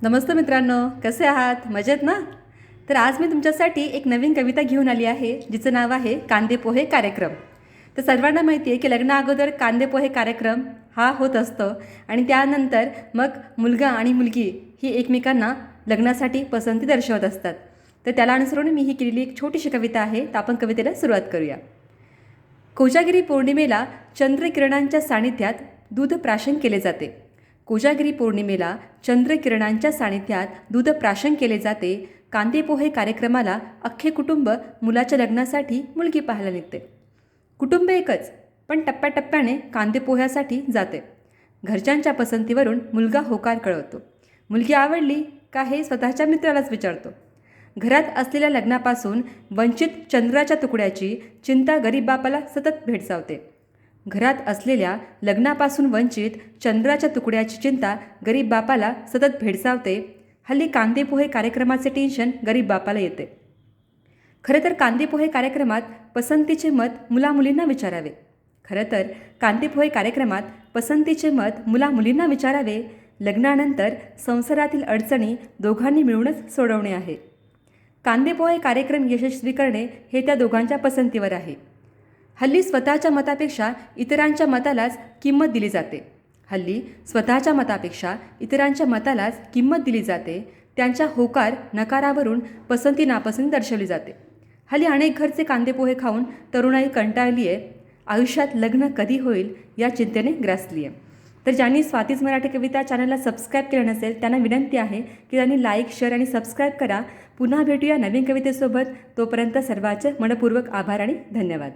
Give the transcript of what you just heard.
नमस्ते मित्रांनो, कसे आहात? मजेत ना? तर आज मी तुमच्यासाठी एक नवीन कविता घेऊन आली आहे, जिचं नाव आहे कांदे पोहे कार्यक्रम. तर सर्वांना माहिती आहे की लग्ना अगोदर कांदे पोहे कार्यक्रम हा होत असतो आणि त्यानंतर मग मुलगा आणि मुलगी ही एकमेकांना लग्नासाठी पसंती दर्शवत असतात. तर त्याला अनुसरून मी ही केलेली एक छोटीशी कविता आहे. तर आपण कवितेला सुरुवात करूया. कोजागिरी पौर्णिमेला चंद्रकिरणांच्या सानिध्यात दूध प्राशन केले जाते. कोजागिरी पौर्णिमेला चंद्रकिरणांच्या सानिध्यात दूध प्राशन केले जाते. कांदे पोहे कार्यक्रमाला अख्खे कुटुंब मुलाच्या लग्नासाठी मुलगी पाहायला निघते. कुटुंब एकच, पण टप्प्याटप्प्याने कांदे पोह्यासाठी जाते. घरच्यांच्या पसंतीवरून मुलगा होकार कळवतो. मुलगी आवडली का हे स्वतःच्या मित्रालाच विचारतो. घरात असलेल्या लग्नापासून वंचित चंद्राच्या तुकड्याची चिंता गरीब बापाला सतत भेडसावते. घरात असलेल्या लग्नापासून वंचित चंद्राच्या तुकड्याची चिंता गरीब बापाला सतत भेडसावते. हल्ली कांदे पोहे कार्यक्रमाचे टेन्शन गरीब बापाला येते. खरं तर कांदे पोहे कार्यक्रमात पसंतीचे मत मुलामुलींना विचारावे. लग्नानंतर संसारातील अडचणी दोघांनी मिळूनच सोडवणे आहे. कांदे पोहे कार्यक्रम यशस्वी करणे हे त्या दोघांच्या पसंतीवर आहे. हल्ली स्वतःच्या मतापेक्षा इतरांच्या मतालाच किंमत दिली जाते. त्यांच्या होकार नकारावरून पसंती नापसंती दर्शवली जाते. हल्ली अनेक घरचे कांदे पोहे खाऊन तरुणाई कंटाळली आहे. आयुष्यात लग्न कधी होईल या चिंतेने ग्रासली आहे. तर ज्यांनी स्वातीच मराठी कविता चॅनलला सबस्क्राईब केलं नसेल त्यांना विनंती आहे की त्यांनी लाईक, शेअर आणि सबस्क्राईब करा. पुन्हा भेटूया नवीन कवितेसोबत. तोपर्यंत सर्वांचे मनपूर्वक आभार आणि धन्यवाद.